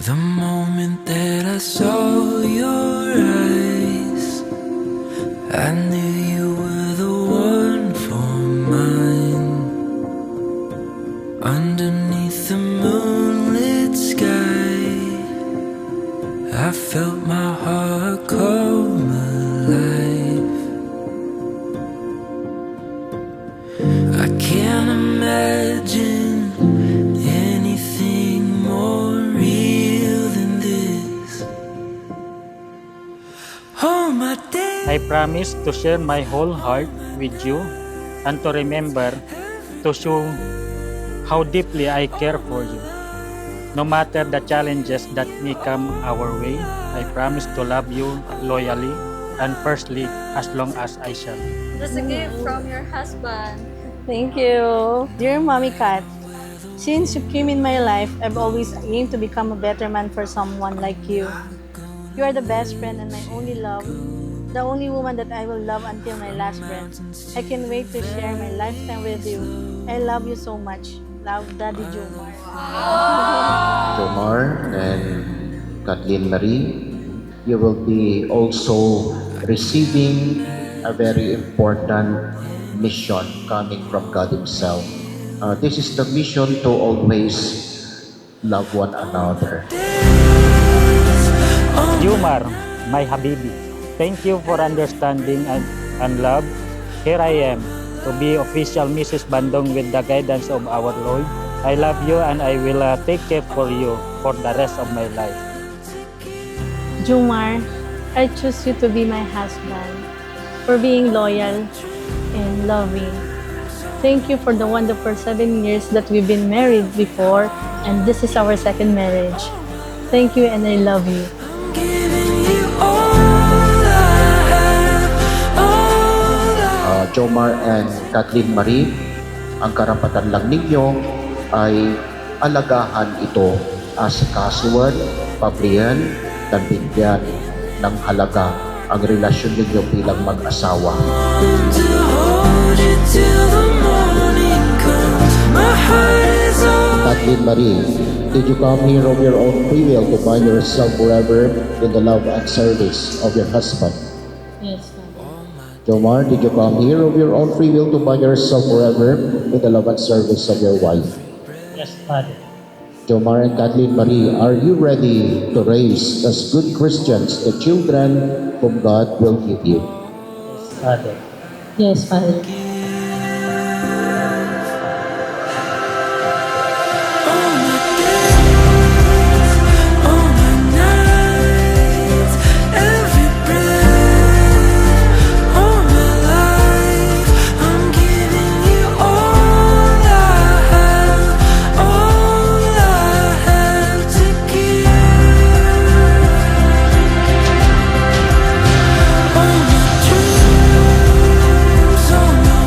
The moment that I saw your eyes, I knew you were the one for mine. Underneath the moonlit sky, I felt my heart come alive. I can't imagine anything more real than this. Oh, my day. I promise to share my whole heart with you and to remember to show how deeply I care for you. No matter the challenges that may come our way, I promise to love you loyally and firstly as long as I shall. That's a gift from your husband. Thank you. Dear Mommy Kat, since you came in my life, I've always aimed to become a better man for someone like you. You are the best friend and my only love, the only woman that I will love until my last breath. I can't wait to share my lifetime with you. I love you so much. Love, Daddy Jomar. Jomar and Kathleen Marie, you will be also receiving a very important mission coming from God Himself. This is the mission to always love one another. Jomar, my Habibi, thank you for understanding and love. Here I am to be official Mrs. Bandong with the guidance of our Lord. I love you and I will take care for you for the rest of my life. Jomar, I choose you to be my husband, for being loyal and loving. Thank you for the wonderful 7 years that we've been married before, and this is our second marriage. Thank you and I love you. Giving you all I have, all I Jomar and Kathleen Marie, ang karapatan lang ninyo ay alagahan ito, asikasuhan, pabrihan, at bigyan ng halaga ang relasyon ninyo bilang mag-asawa. want to hold you till the morning comes. My heart is all. Kathleen Marie, did you come here of your own free will to bind yourself forever in the love and service of your husband? Yes, Father. Jomar, did you come here of your own free will to bind yourself forever in the love and service of your wife? Yes, Father. Jomar and Kathleen Marie, are you ready to raise as good Christians the children whom God will give you? Father. Yes, Father. All my nights, every breath, all my life, I'm giving you all I have to give. All my dreams, all my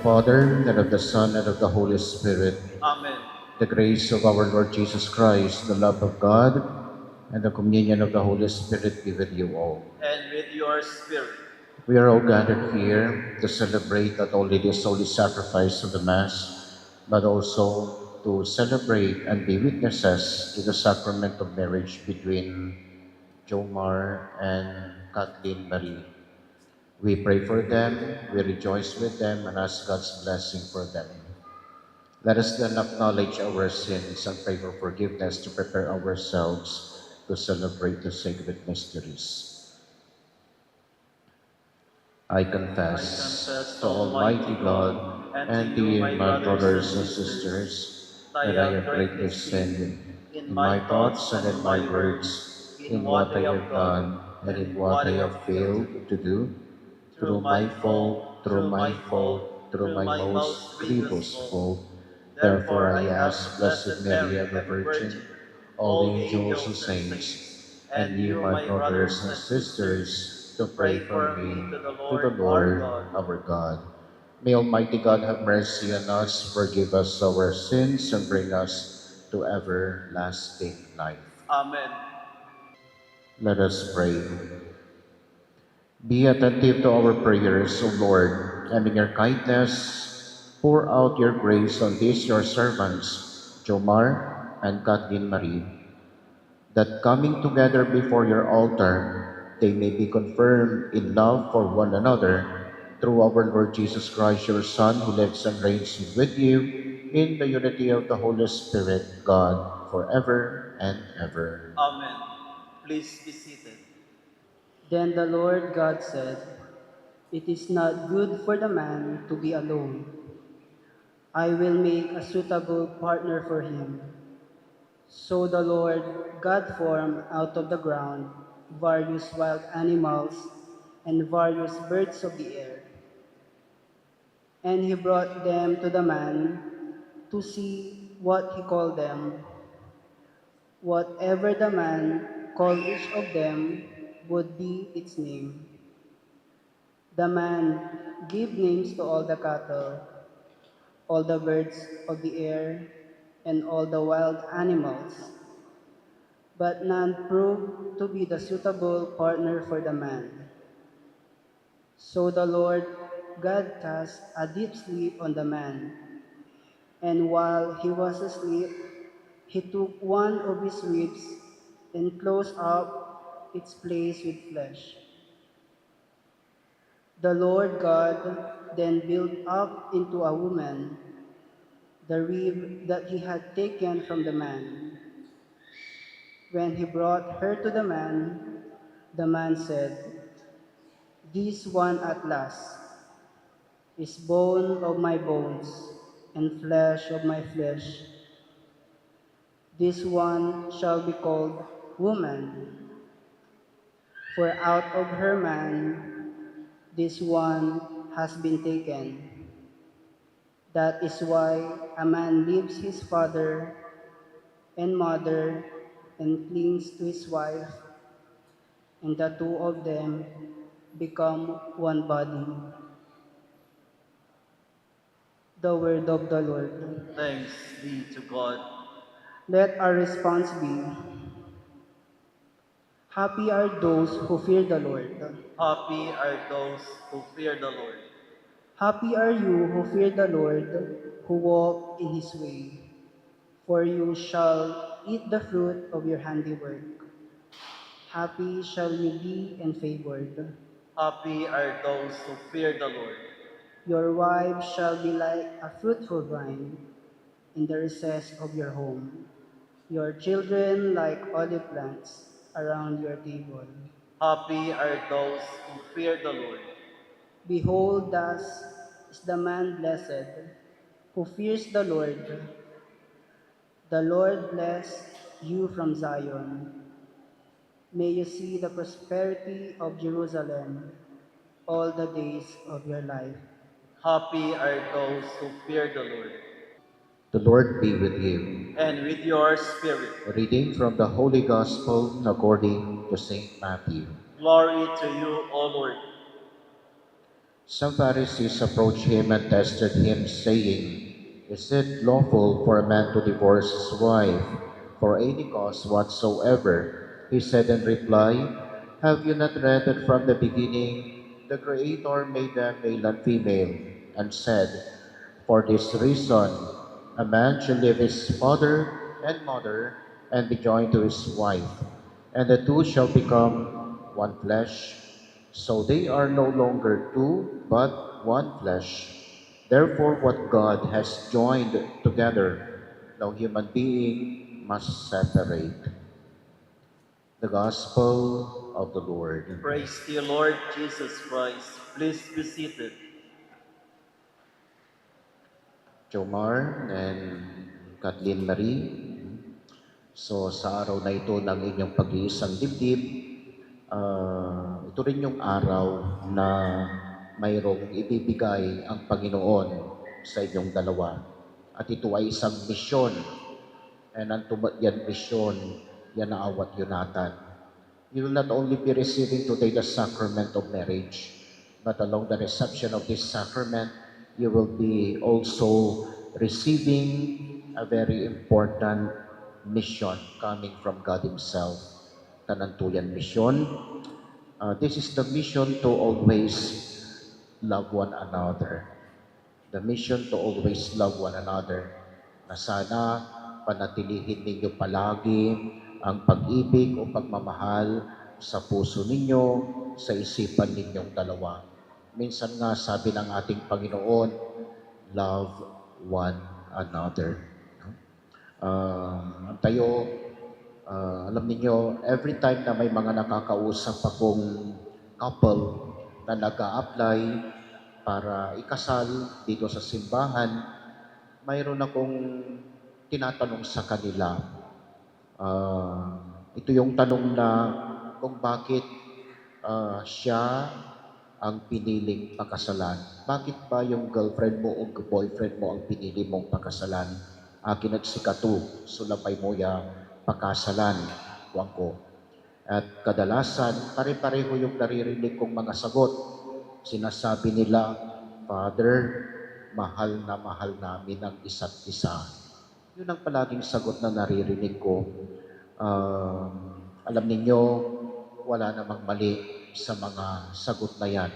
Father, and of the Son, and of the Holy Spirit. Amen. The grace of our Lord Jesus Christ, the love of God, and the communion of the Holy Spirit be with you all. And with your spirit. We are all gathered here to celebrate not only this holy sacrifice of the Mass, but also to celebrate and be witnesses to the sacrament of marriage between Jomar and Kathleen Marie. We pray for them, we rejoice with them, and ask God's blessing for them. Let us then acknowledge our sins and pray for forgiveness to prepare ourselves to celebrate the sacred mysteries. I confess to Almighty God and to you, my brothers and sisters, that I have greatly sinned in my thoughts and in my words, in what I have done and in what I have failed to do, through my fault, through my most grievous fault. Therefore I ask Blessed Mary, ever Virgin, all the angels and saints, and you, my brothers and sisters, to pray for me to the Lord our God. May Almighty God have mercy on us, forgive us our sins, and bring us to everlasting life. Amen. Let us pray. Be attentive to our prayers, O Lord, and in your kindness, pour out your grace on these your servants, Jomar and Kathleen Marie, that coming together before your altar, they may be confirmed in love for one another through our Lord Jesus Christ, your Son, who lives and reigns with you in the unity of the Holy Spirit, God, forever and ever. Amen. Please be seated. Then the Lord God said, "It is not good for the man to be alone. I will make a suitable partner for him." So the Lord God formed out of the ground various wild animals and various birds of the air. And he brought them to the man to see what he called them. Whatever the man called each of them would be its name. The man gave names to all the cattle, all the birds of the air, and all the wild animals. But none proved to be the suitable partner for the man. So the Lord God cast a deep sleep on the man, and while he was asleep, he took one of his ribs and closed up its place with flesh. The Lord God then built up into a woman the rib that he had taken from the man. When he brought her to the man said, "This one at last is bone of my bones and flesh of my flesh. This one shall be called woman, for out of her man this one has been taken." That is why a man leaves his father and mother and clings to his wife, and the two of them become one body. The word of the Lord. Thanks be to God. Let our response be, "Happy are those who fear the Lord." Happy are those who fear the Lord. Happy are you who fear the Lord, who walk in his way, for you shall eat the fruit of your handiwork. Happy shall you be and favored. Happy are those who fear the Lord. Your wife shall be like a fruitful vine in the recess of your home, your children like olive plants around your table. Happy are those who fear the Lord. Behold, thus is the man blessed who fears the Lord. The Lord bless you from Zion. May you see the prosperity of Jerusalem all the days of your life. Happy are those who fear the Lord. The Lord be with you. And with your spirit. A reading from the Holy Gospel according to St. Matthew. Glory to you, O Lord. Some Pharisees approached him and tested him, saying, "Is it lawful for a man to divorce his wife for any cause whatsoever?" He said in reply, "Have you not read that from the beginning the Creator made them male and female, and said, 'For this reason a man shall leave his father and mother and be joined to his wife, and the two shall become one flesh'? So they are no longer two, but one flesh. Therefore, what God has joined together, no human being must separate." The Gospel of the Lord. Praise to you, Lord Jesus Christ. Please be seated. Jomar and Kathleen Marie, so sa araw na ito ng inyong pag-iisang dibdib, ito rin yung araw na mayroong ibibigay ang Panginoon sa inyong dalawa. At ito ay isang misyon. And ang yan misyon, yan na awat yunatan. You will not only be receiving today the sacrament of marriage, but along the reception of this sacrament, you will be also receiving a very important mission coming from God Himself. Tanantuyan mission. This is the mission to always love one another. The mission to always love one another. Na sana panatilihin ninyo palagi ang pag-ibig o pagmamahal sa puso ninyo, sa isipan ninyong dalawa. Minsan nga sabi ng ating Panginoon, love one another. Tayo, alam niyo, every time na may mga nakakausap akong couple na nag-a-apply para ikasal dito sa simbahan, mayroon akong tinatanong sa kanila. Ito yung tanong na kung bakit siya ang piniling pakasalan. Bakit ba yung girlfriend mo o boyfriend mo ang pinili mong pakasalan? Akin at si Katu, sulapay mo ya pakasalan, wang ko. At kadalasan, pare-pareho yung naririnig kong mga sagot. Sinasabi nila, "Father, mahal na mahal namin ang isa't isa." Yun ang palaging sagot na naririnig ko. Alam ninyo, wala namang mali sa mga sagot na yan.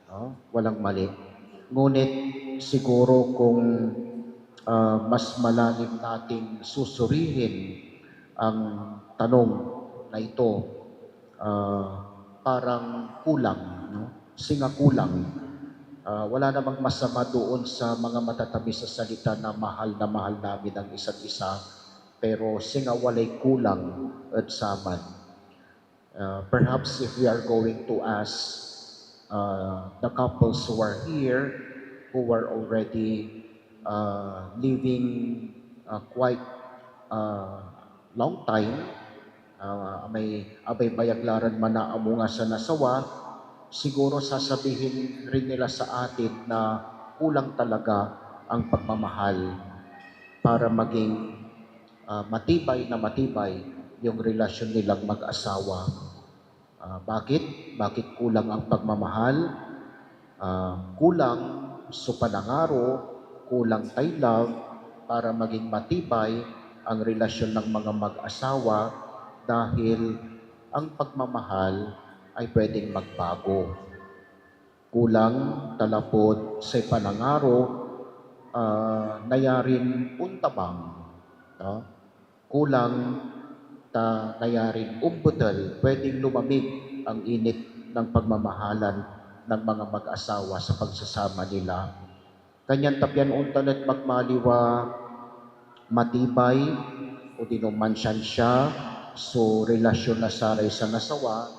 No? Walang mali. Ngunit siguro kung mas malalim nating susurihin ang tanong na ito, parang kulang, no? Singa kulang. Wala namang masama doon sa mga matatamis sa salita na mahal namin ang isa't isa, pero singa walay kulang at saman. Perhaps if we are going to ask the couples who are here, who are already living quite long time, may abay bayaglaran man na amunga sa nasawa, siguro sasabihin rin nila sa atin na kulang talaga ang pagmamahal para maging matibay na matibay yung relasyon nilang mag-asawa. Bakit? Bakit kulang ang pagmamahal? Kulang sa panangaro, kulang tay love para maging matibay ang relasyon ng mga mag-asawa dahil ang pagmamahal ay pwedeng magbago. Kulang talapod sa panangaro, nayarin untabang. Kulang nayarin umbutal, pwedeng lumamig ang init ng pagmamahalan ng mga mag-asawa sa pagsasama nila. Kanyan tapyan untan at magmaliwa matibay o dinumansyan siya so relasyon na saray sa nasawa,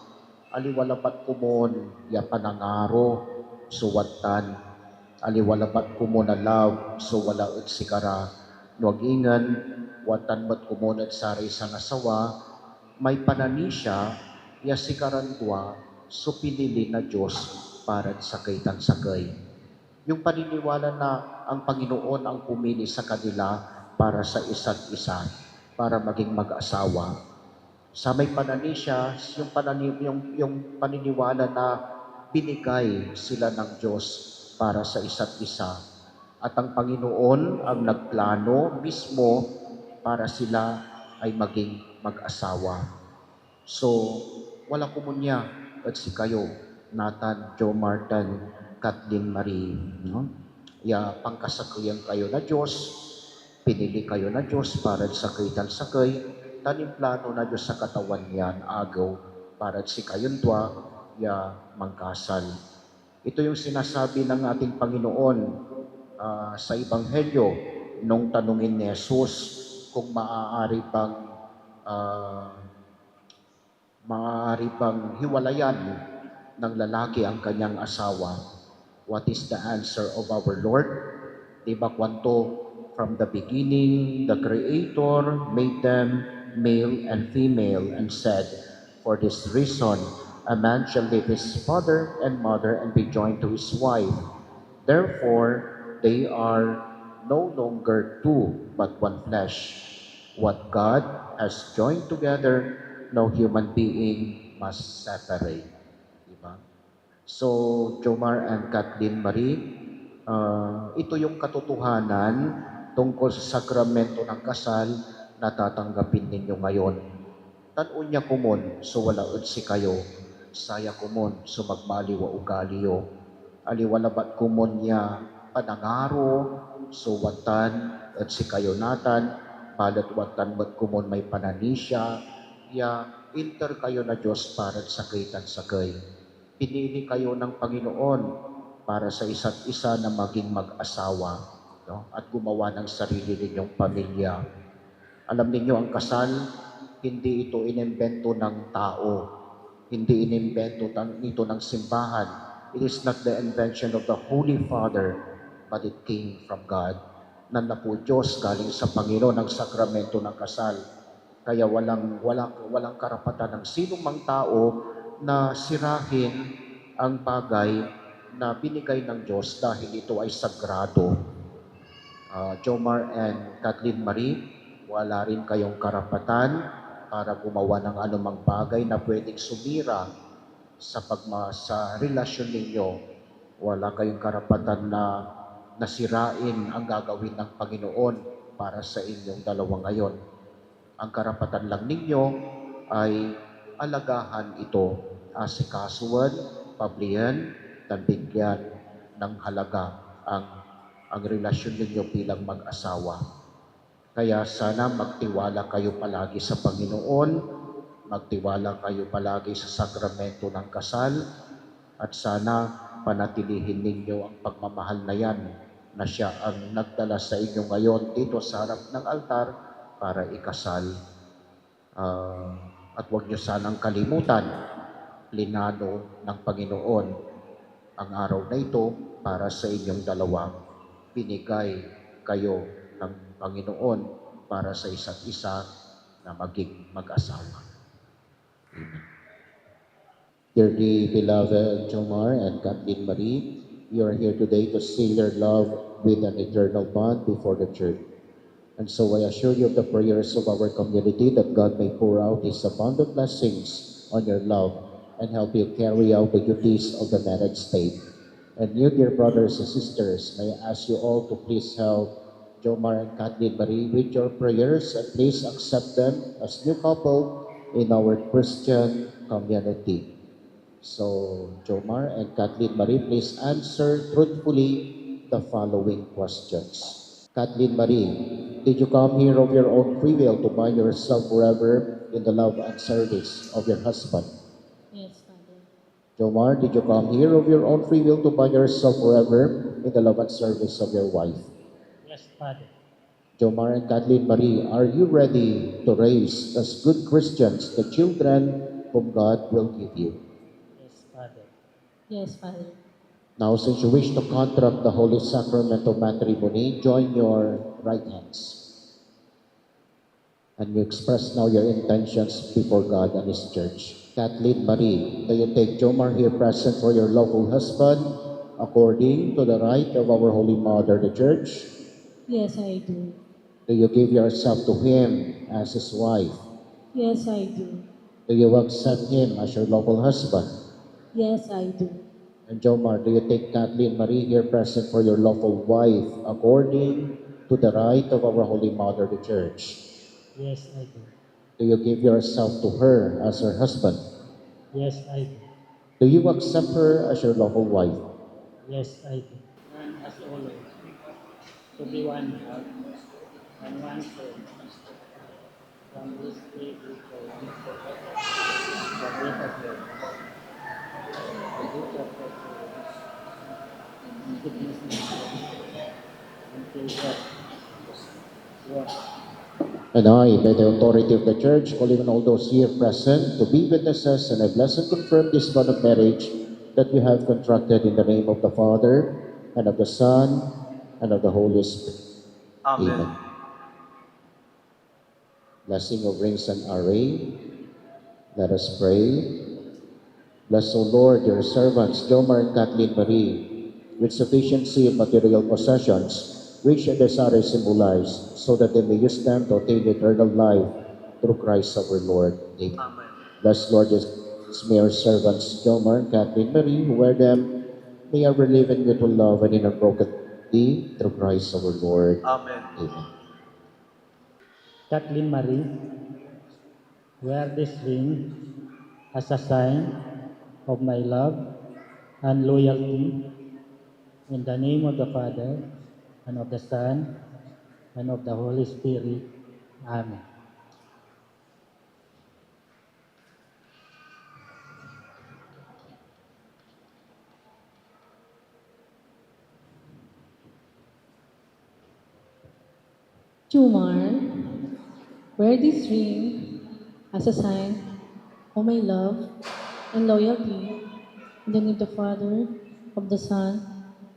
aliwalapat kumon ya panangaro suwatan, aliwalapat kumon na love so wala at sikara, nuag ingan watan mat kumon at saray sa nasawa, may panani siya ya sikaran dua so pinili na Diyos para sa kaitan sakay. Yung paniniwala na ang Panginoon ang pumili sa kanila para sa isa't isa, para maging mag-asawa. Sa may panani siya, yung paniniwala na binigay sila ng Diyos para sa isa't isa. At ang Panginoon ang nagplano mismo para sila ay maging mag-asawa. So, wala kumunya at si kayo, Nathan, Joe Martin, Kathleen Marie, no? Pangkasakyan kayo na Diyos, pinili kayo na Diyos para sa kayo sakay, tanim plano na Diyos sa katawan yan, agaw, para si kayong dwa, mangkasal. Ito yung sinasabi ng ating Panginoon sa Ebanghelyo nung tanungin ni Jesus kung maaari bang hiwalayan ng lalaki ang kanyang asawa. What is the answer of our Lord? Diba kwanto, from the beginning, the Creator made them male and female and said, for this reason, a man shall leave his father and mother and be joined to his wife. Therefore, they are no longer two, but one flesh. What God has joined together, no human being must separate. Diba? So, Jomar and Kathleen Marie, ito yung katotohanan tungkol sa sakramento ng kasal na tatanggapin ninyo ngayon. Tanon niya kumon, so walaod si kayo. Saya kumon, so magmaliwa ugaliyo. Aliwalabat kumon niya panangaro, so watan at si kayo natan, balat watan bat kumon may pananisya, inter kayo na Diyos para sa kaitan sakay. Pinili kayo ng Panginoon para sa isa't isa na maging mag-asawa, no? At gumawa ng sarili ninyong pamilya. Alam ninyo, ang kasal, hindi ito inimbento ng tao. Hindi inimbento ito ng simbahan. It is not the invention of the Holy Father, but it came from God. Nanda po Diyos galing sa Panginoon ang sakramento ng kasal. Kaya walang karapatan ng sinong mang tao na sirahin ang bagay na binigay ng Diyos dahil ito ay sagrado. Jomar and Kathleen Marie, wala rin kayong karapatan para gumawa ng anumang bagay na pwedeng sumira sa relasyon ninyo. Wala kayong karapatan na nasirain ang gagawin ng Panginoon para sa inyong dalawa ngayon. Ang karapatan lang ninyo ay alagahan ito, asikasuan, pablihan, bigyan ng halaga ang relasyon ninyo bilang mag-asawa. Kaya sana magtiwala kayo palagi sa Panginoon, magtiwala kayo palagi sa sakramento ng kasal, at sana panatilihin ninyo ang pagmamahal na yan na siya ang nagdala sa inyo ngayon dito sa harap ng altar para ikasal. At huwag niyo sanang kalimutan, plinano ng Panginoon ang araw na ito para sa inyong dalawa. Binigay kayo ng Panginoon para sa isa't isa na maging mag-asawa. Amen. Dearly beloved Jomar and Kathleen Marie, you are here today to seal your love with an eternal bond before the Church. And so I assure you of the prayers of our community that God may pour out His abundant blessings on your love and help you carry out the duties of the marriage state. And you, dear brothers and sisters, may I ask you all to please help Jomar and Kathleen Marie with your prayers, and please accept them as new couple in our Christian community. So, Jomar and Kathleen Marie, please answer truthfully the following questions. Kathleen Marie, did you come here of your own free will to bind yourself forever in the love and service of your husband? Yes, Father. Jomar, did you come here of your own free will to bind yourself forever in the love and service of your wife? Yes, Father. Jomar and Kathleen Marie, are you ready to raise as good Christians the children whom God will give you? Yes, Father. Yes, Father. Now, since you wish to contract the Holy Sacrament of Matrimony, join your right hands. And you express now your intentions before God and His Church. Kathleen Marie, do you take Jomar here present for your lawful husband according to the right of our Holy Mother, the Church? Yes, I do. Do you give yourself to him as his wife? Yes, I do. Do you accept him as your lawful husband? Yes, I do. And Jomar, do you take Kathleen Marie here present for your lawful wife according to the right of our Holy Mother, the Church? Yes, I do. Do you give yourself to her as her husband? Yes, I do. Do you accept her as your lawful wife? Yes, I do. And as always, to be one heart and one soul. From this day we go on forever. The breath of your heart, the gift of your soul, and goodness and mercy, until death. What? And I, by the authority of the Church, call even all those here present to be witnesses, and I bless and confirm this bond of marriage that we have contracted in the name of the Father, and of the Son, and of the Holy Spirit. Amen. Blessing of rings and array. Let us pray. Bless, O Lord, your servants, Jomar and Kathleen Marie, with sufficiency of material possessions, which their desires symbolize, so that they may use them to attain eternal life through Christ our Lord. Amen. Amen. Bless, Lord, may our servants, Jomar and Kathleen Marie, who wear them, may ever live in mutual love and in unbroken thee through Christ our Lord. Amen. Amen. Kathleen Marie, wear this ring as a sign of my love and loyalty in the name of the Father, and of the Son, and of the Holy Spirit. Amen. Jomar, wear this ring as a sign of my love and loyalty in the name of the Father, of the Son,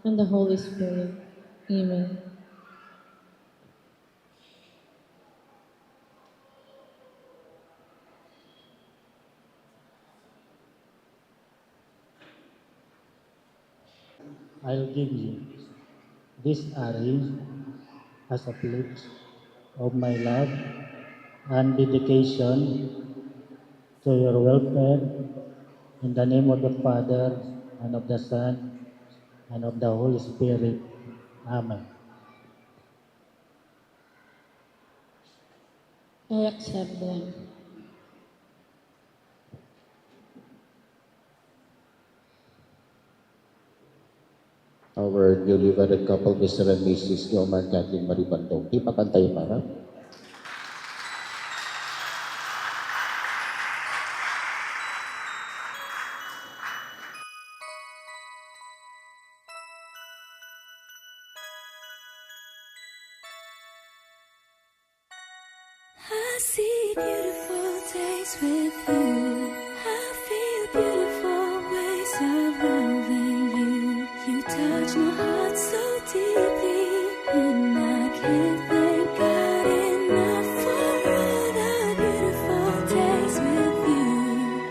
and the Holy Spirit. Amen. I'll give you this ring as a pledge of my love and dedication to your welfare in the name of the Father, and of the Son, and of the Holy Spirit. Amen. I accept them. Our newly wedded couple, Mr. and Mrs. Jomar and Kathleen Marie Bandong. Ipakantay para. I see beautiful days with you. I feel beautiful ways of loving you. You touch my heart so deeply, and I can't thank God enough for all the beautiful days with you.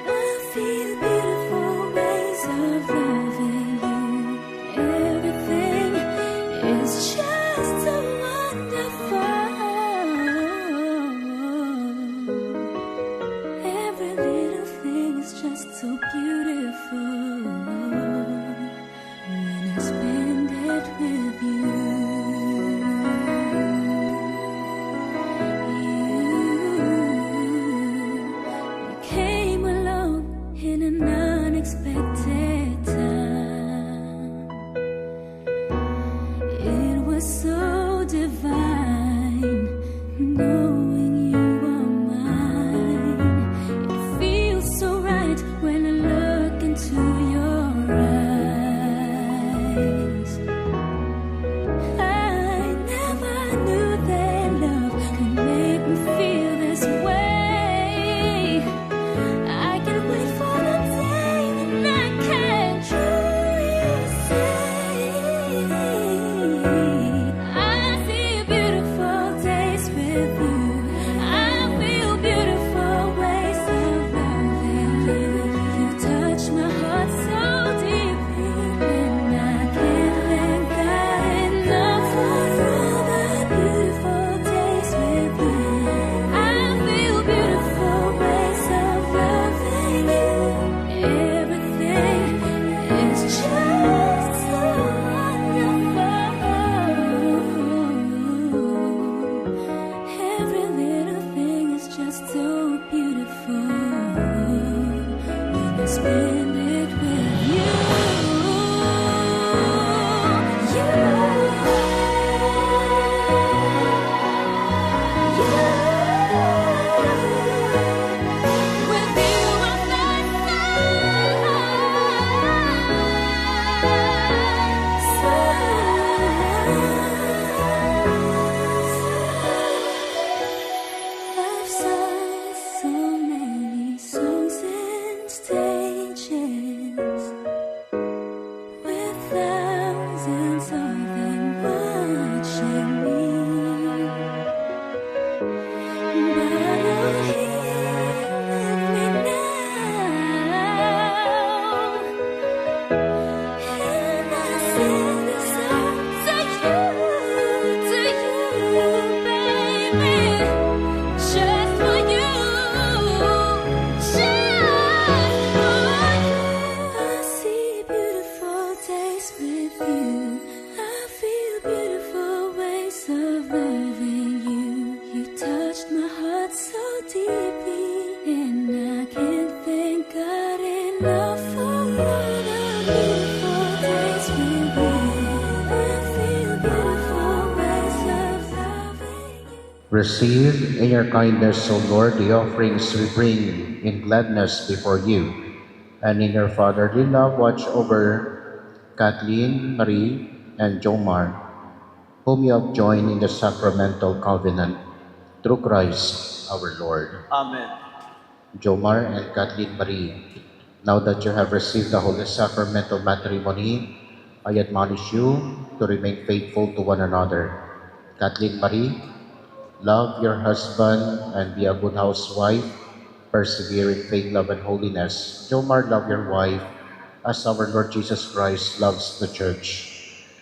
I feel beautiful ways of loving you. Everything is just so wonderful. Every little thing is just so beautiful when I spend it with you. You came along in an unexpected time. It was so divine, knowing you are mine. It feels so right when I look into your beautiful when I spend it with you. With you I I've sung so many songs and stages with thousands of them watching me, but you're here with me now, and I sing this song to you, baby. Just for you, just for you. I see beautiful days with you. I feel beautiful ways of loving you. You touched my heart so deeply, and I can't thank God enough for all the beautiful days with you. I feel beautiful ways of loving you. Receive in your kindness, O Lord, the offerings we bring in gladness before you, and in your fatherly love watch over Kathleen, Marie, and Jomar, whom you have joined in the sacramental covenant through Christ our Lord. Amen. Jomar and Kathleen Marie, now that you have received the holy sacrament of matrimony, I admonish you to remain faithful to one another. Kathleen Marie, love your husband and be a good housewife, persevere in faith, love, and holiness. Jomar, love your wife as our Lord Jesus Christ loves the church.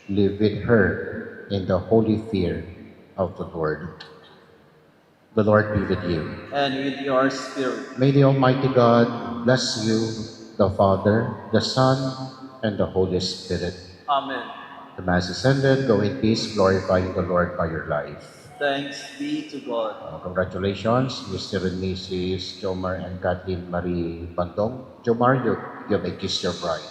Live with her in the holy fear of the Lord. The Lord be with you. And with your spirit. May the Almighty God bless you, the Father, the Son, and the Holy Spirit. Amen. The Mass is ended. Go in peace, glorifying the Lord by your life. Thanks be to God. Congratulations, Mr. and Mrs. Jomar and Kathleen Marie Bandong. Jomar, you may kiss your bride.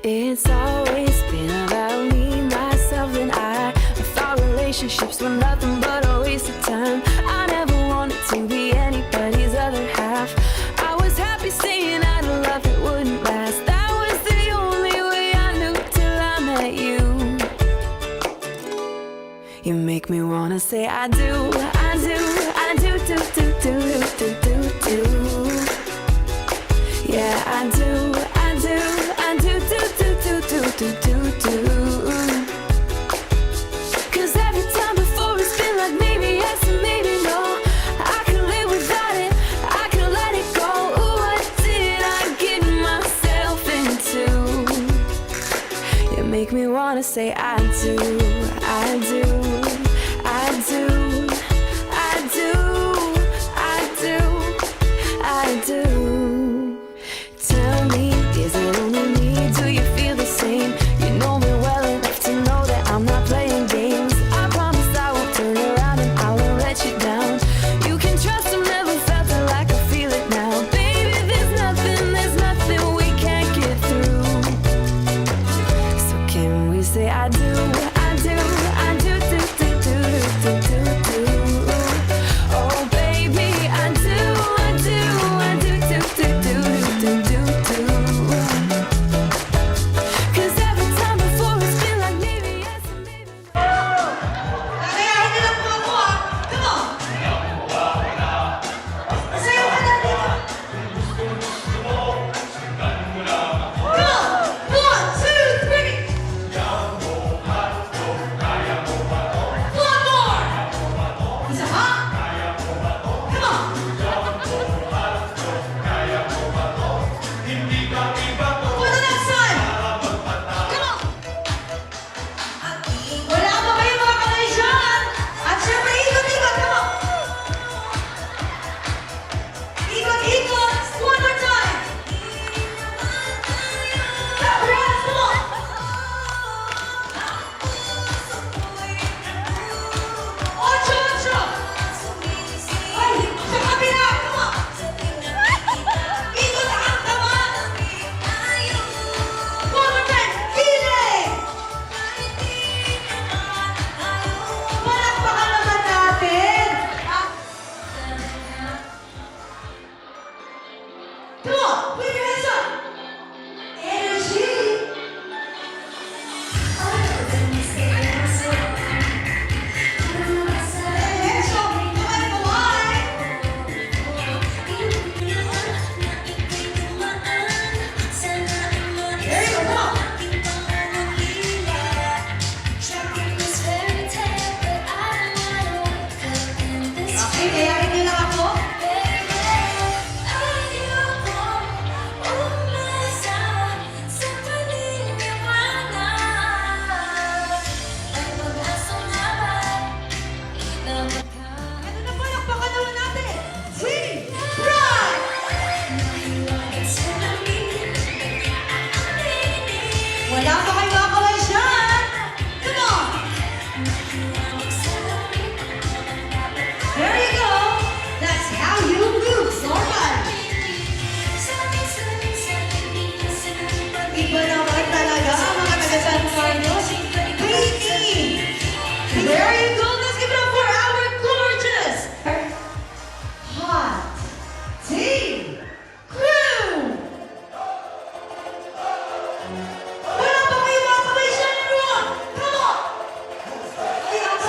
It's always been about me, myself, and I thought relationships were nothing but a waste of time. I never wanted to be anybody's other half. I was happy saying I love that wouldn't last. That was the only way I knew till I met you. You make me wanna say I do, I do, I do, do, do, do, do, do, do. Yeah, I do, I do, I do, do, do, do, do, do, do, do. 'Cause every time before it's been like maybe yes and maybe no. I can live without it, I can let it go. Ooh, what did I get myself into? You make me wanna say I do, I do, I do, I do, I do, I do. Tell me, is it only me? Do you feel the same? You know me well enough to know that I'm not playing games. I promise I won't turn around and I won't let you down. You can trust I've never felt it like I feel it now. Baby, there's nothing we can't get through. So can we say I do, I do, I do, kayain niyo lang ako. Ano na po yung pakalawa natin? Team Pride! Wala pa kayo makakaway dyan! Come on! There you go! That's how you move, Norman! Iba naman talaga ang mga taga San Carlos. Great team! There you go! Let's give it up for our gorgeous, hot team crew! Wala pa kayo makakabay dyan, everyone! Come on! Ay, ang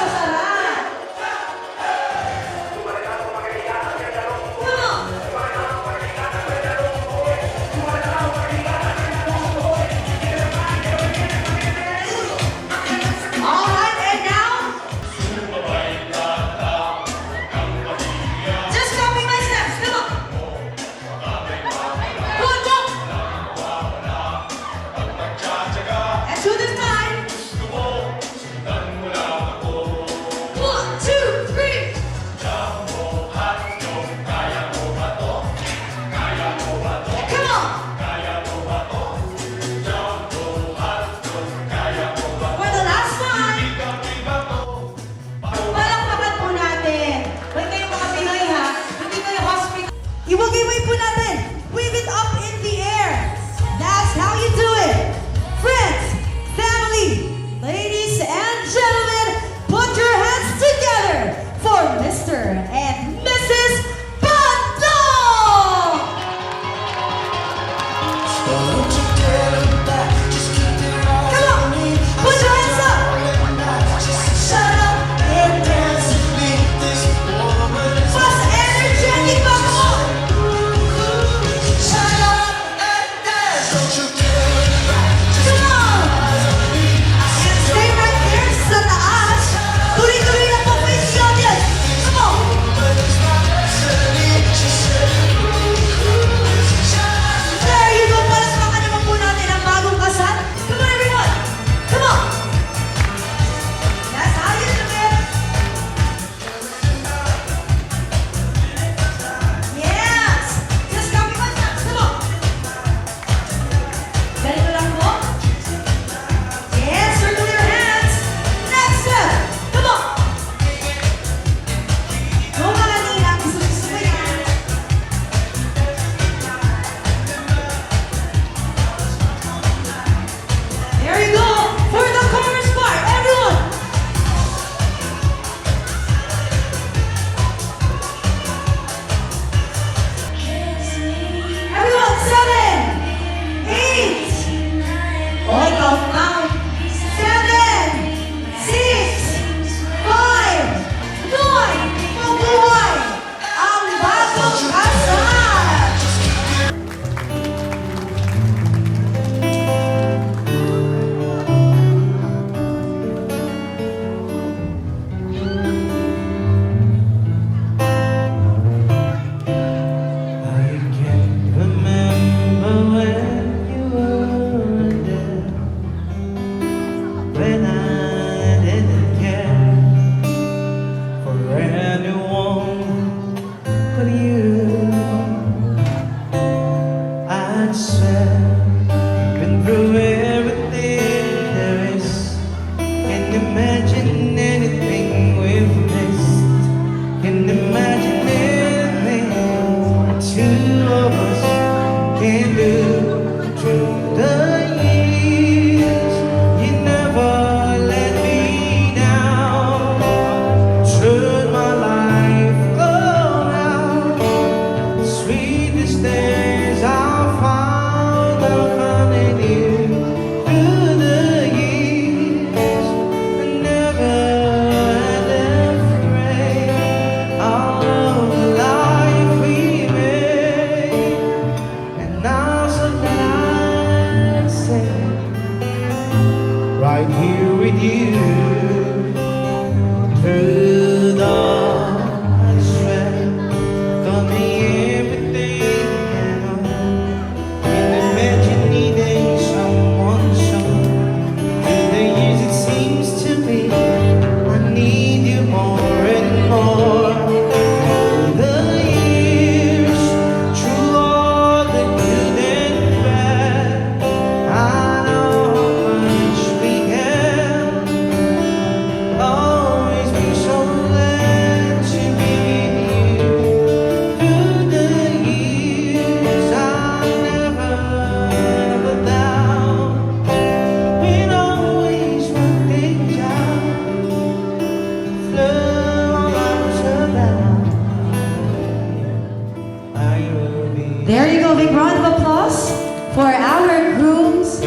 give a big round of applause for our groom's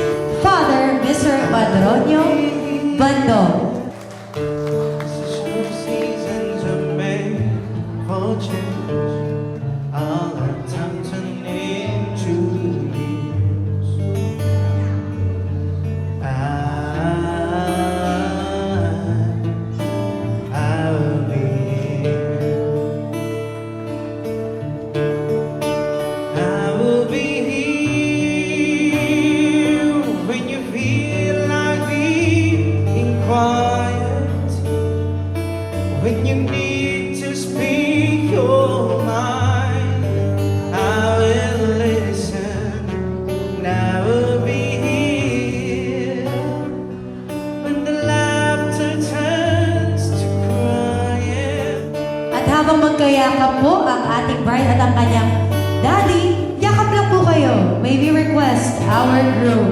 father, Mr. Padronio Bando. Seasons are made for change. All our time turning into years. I will be here. I will be here when you feel like being quiet. When you need to speak your mind, I will listen. And I will be here when the laughter turns to crying. At habang magkayakap po ang ating bride at ang kanyang daddy, yakap lang po kayo. May we request our groom.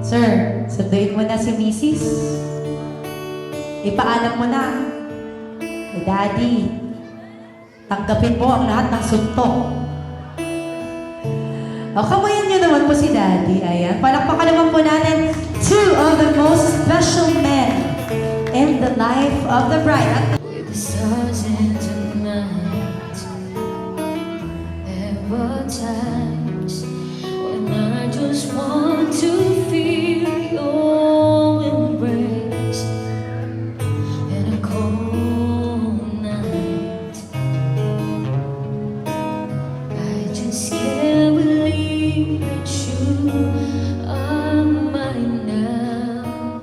Sir, sunduin mo na si Mrs. Ipaalam mo na kay daddy. Tanggapin po ang lahat ng suntok. O, kamayan niyo naman po si daddy. Ayan, palakpakan naman po natin two of the most special men in the life of the bride. At With the stars in the night, there were times when I just want to feel your embrace. In a cold night, I just can't believe that you are mine now.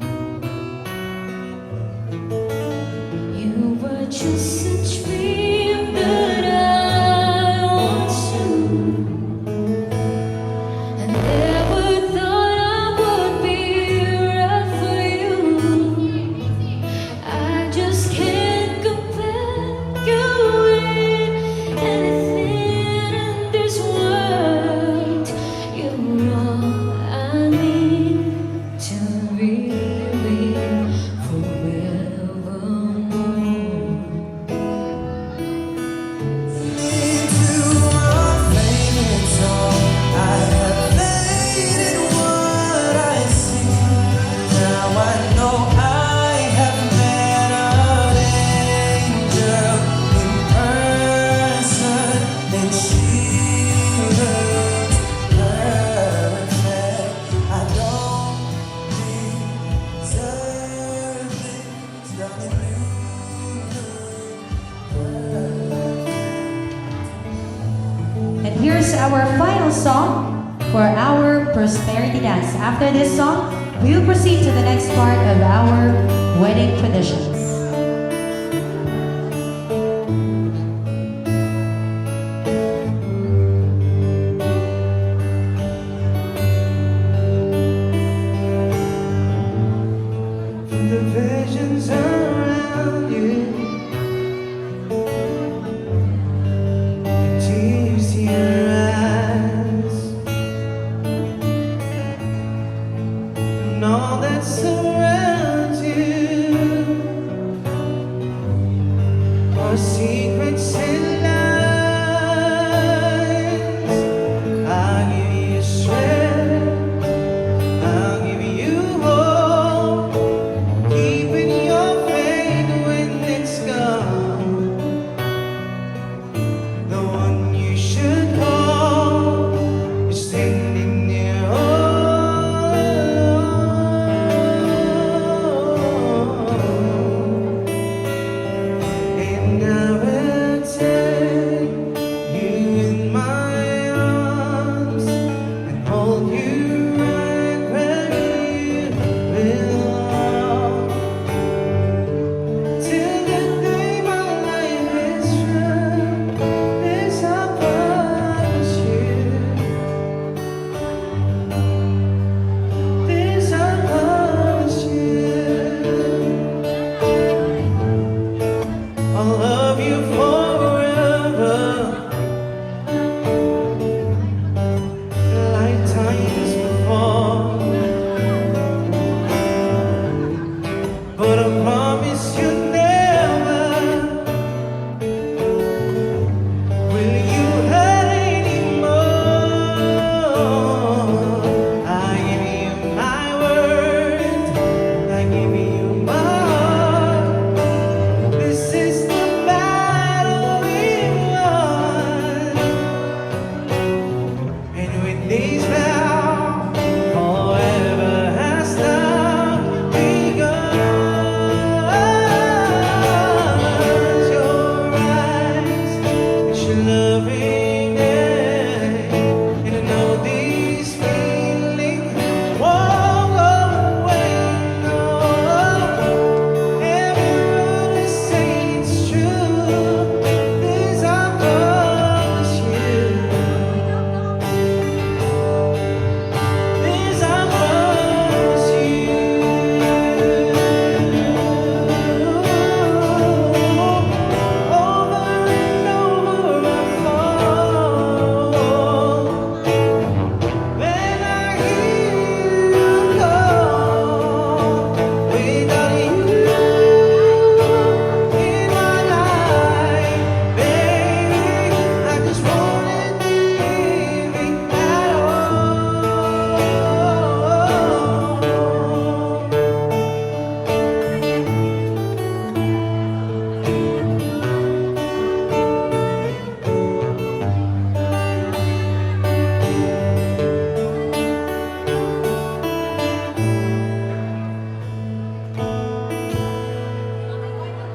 You were just a dream that I want to. I never thought I would be right for you. I just can't compare you with anything in this world. You're all I need to really forevermore. And here's our final song for our prosperity dance. After this song, we will proceed to the next part of our wedding traditions. The visions around you, the tears in your eyes, and all that surrounds you.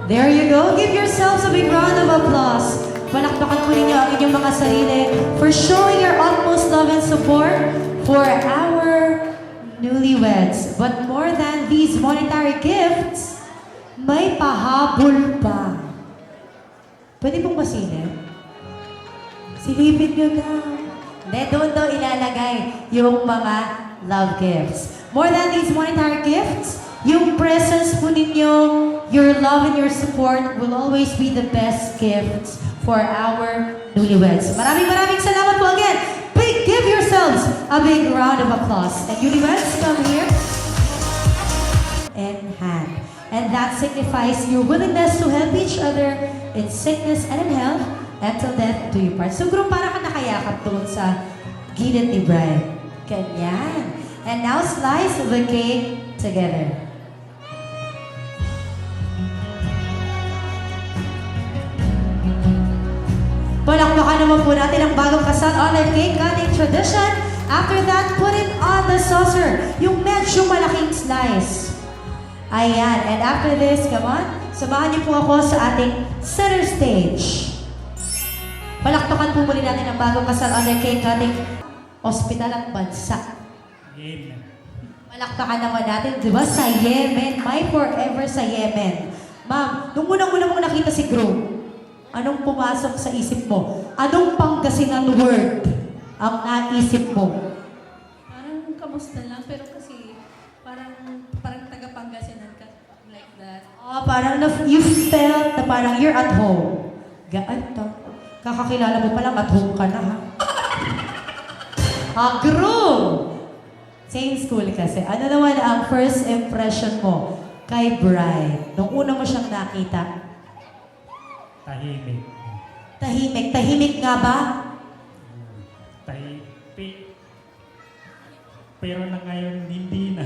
There you go. Give yourselves a big round of applause. Palakpakan po ninyo ang inyong mga sarili for showing your utmost love and support for our newlyweds. But more than these monetary gifts, may pahabol pa. Pwede pong masilip? Silipin nyo na. Hindi, doon daw ilalagay yung mga love gifts. More than these monetary gifts, yung presence po ninyo, your love and your support will always be the best gifts for our newlyweds. Maraming salamat po again. Give yourselves a big round of applause. And newlyweds, come here. And hand. And that signifies your willingness to help each other in sickness and in health until death do you part. So, group, para ka nakayakap doon sa gilid ni Bride. Ganyan. And now, slice the cake together. Palakpakan naman po natin ang bagong kasal on the cake cutting tradition. After that, put it on the saucer. Yung medyo malaking slice. Ayan. And after this, come on, samahan niyo po ako sa ating center stage. Palakpakan po muli natin ang bagong kasal on the cake cutting ospital at bansa. Amen. Palakpakan naman natin, di ba, sa Yemen. My forever sa Yemen. Ma'am, nung unang-una mong nakita si Groom, anong pumasok sa isip mo? Anong Pangasinan word ang naisip mo? Parang kamusta lang, pero kasi parang taga-Pangasinan ka, like that. Parang you felt na parang you're at home. Gaan to. Kakakilala mo palang at home ka na, ha? Groom! Same school kasi. Ano naman ang first impression mo kay Bride? Nung una mo siyang nakita? Tahimik. Tahimik. Tahimik nga ba? Tahimik. Pero na ngayon, hindi na.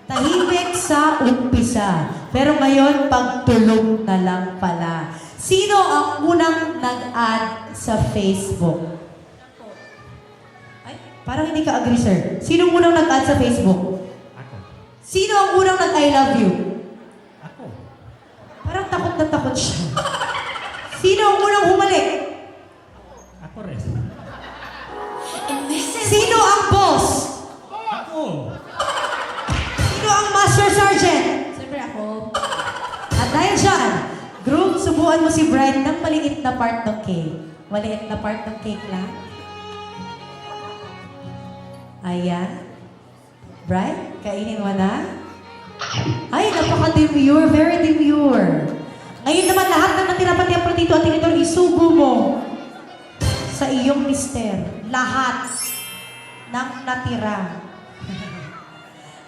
Tahimik sa umpisa. Pero ngayon, pagtulog na lang pala. Sino ang unang nag-add sa Facebook? Ay, parang hindi ka agree, sir. Sino ang unang nag-add sa Facebook? Ako. Sino ang unang nag-I love you? Ako. Parang takot na takot siya. Sino ang unang humalik? Ako rin. Sino ang boss? Ako. Sino ang master sergeant? Siyempre ako. At dahil dyan, Groom, subuan mo si Bride ng maliit na part ng cake. Maliit na part ng cake lang. Ayan. Bride, kainin mo na. Ay, napaka-demure. Very demure. Ngayon naman, lahat na natira pati ang dito at tinidor, isubo mo sa iyong mister. Lahat ng natira.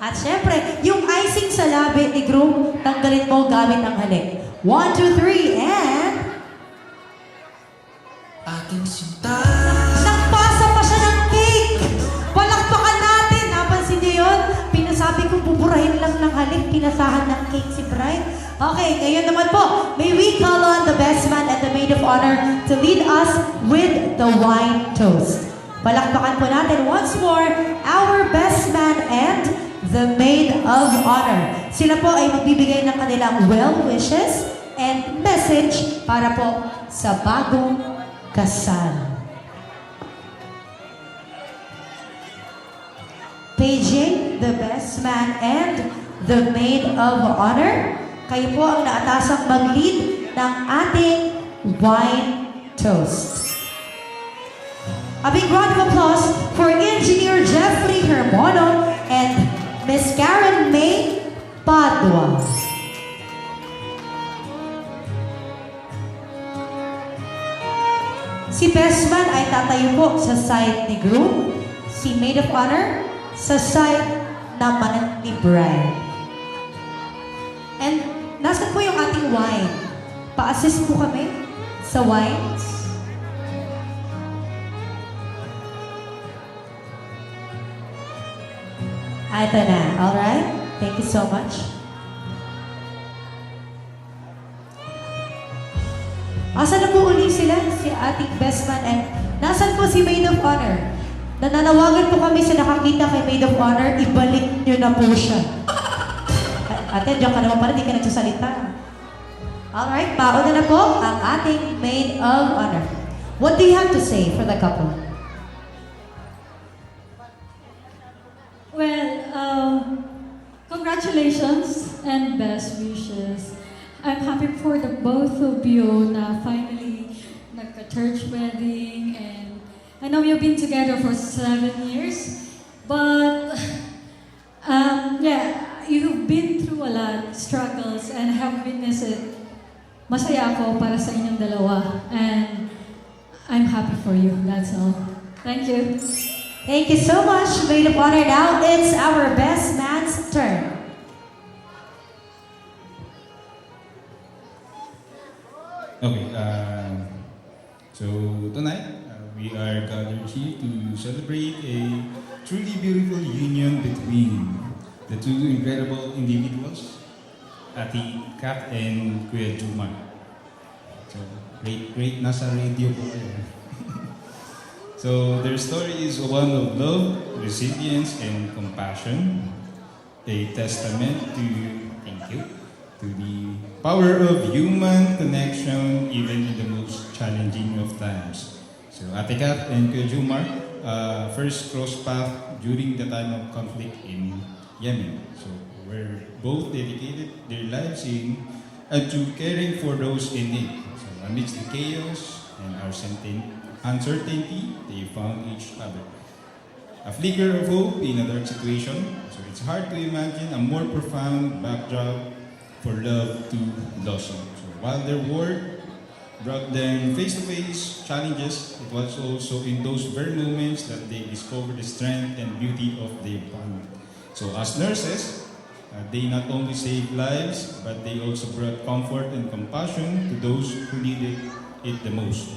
At syempre, yung icing sa labi ni Groom, tanggalin mo gamit ang halik. 1, 2, 3, and... Aking sinta. Nagpasa pa siya ng cake! Palakpakan natin! Napansin niyo yun? Pinasabi kong buburahin lang ng halik, pinasahan ng cake si Bride. Okay, ngayon naman po, may we call on the best man and the maid of honor to lead us with the wine toast. Palakpakan po natin once more, our best man and the maid of honor. Sila po ay magbibigay ng kanilang well wishes and message para po sa bagong kasal. Paging the best man and the maid of honor. Kayo po ang naatasang mag-lead ng ating wine toast. A big round of applause for Engineer Jeffrey Hermono and Miss Karen May Padua. Si Bestman ay tatayo po sa side ni Groom, si Maid of Honor sa side naman ni Bride. And nasan po yung ating wine? Pa-assist po kami sa wines. Ito na. Alright? Thank you so much. Asan na po uli sila? Si ating best man and nasan po si Maid of Honor? Nananawagan po kami sa nakakita kay Maid of Honor, ibalik nyo na po siya. Ate, diyan ka naman pala, di ka nagsasalita. Alright, pauna na po ang ating maid of honor. What do you have to say for the couple? Well, congratulations and best wishes. I'm happy for the both of you na finally nagka-church wedding, and I know you've been together for 7 years, but yeah, you've been through a lot, struggles, and have witnessed it. Masaya ako para sa inyong dalawa, and I'm happy for you, that's all. Thank you. Thank you so much, maid of honor. Now it's our best man's turn. Okay, so tonight we are gathered here to celebrate a truly beautiful union between the two incredible individuals, Ate Kat and Kuya Jumar. So, great nasa radio po kayo. So, their story is one of love, resilience, and compassion, a testament to, thank you, to the power of human connection even in the most challenging of times. So Ate Kat and Kuya Jumar first crossed paths during the time of conflict in Yemen. So we're both dedicated their lives in to caring for those in need. So amidst the chaos and uncertainty, they found each other. A flicker of hope in a dark situation. So it's hard to imagine a more profound backdrop for love to blossom. So while their work brought them face-to-face challenges, it was also in those very moments that they discovered the strength and beauty of their bond. So as nurses, they not only saved lives, but they also brought comfort and compassion to those who needed it the most.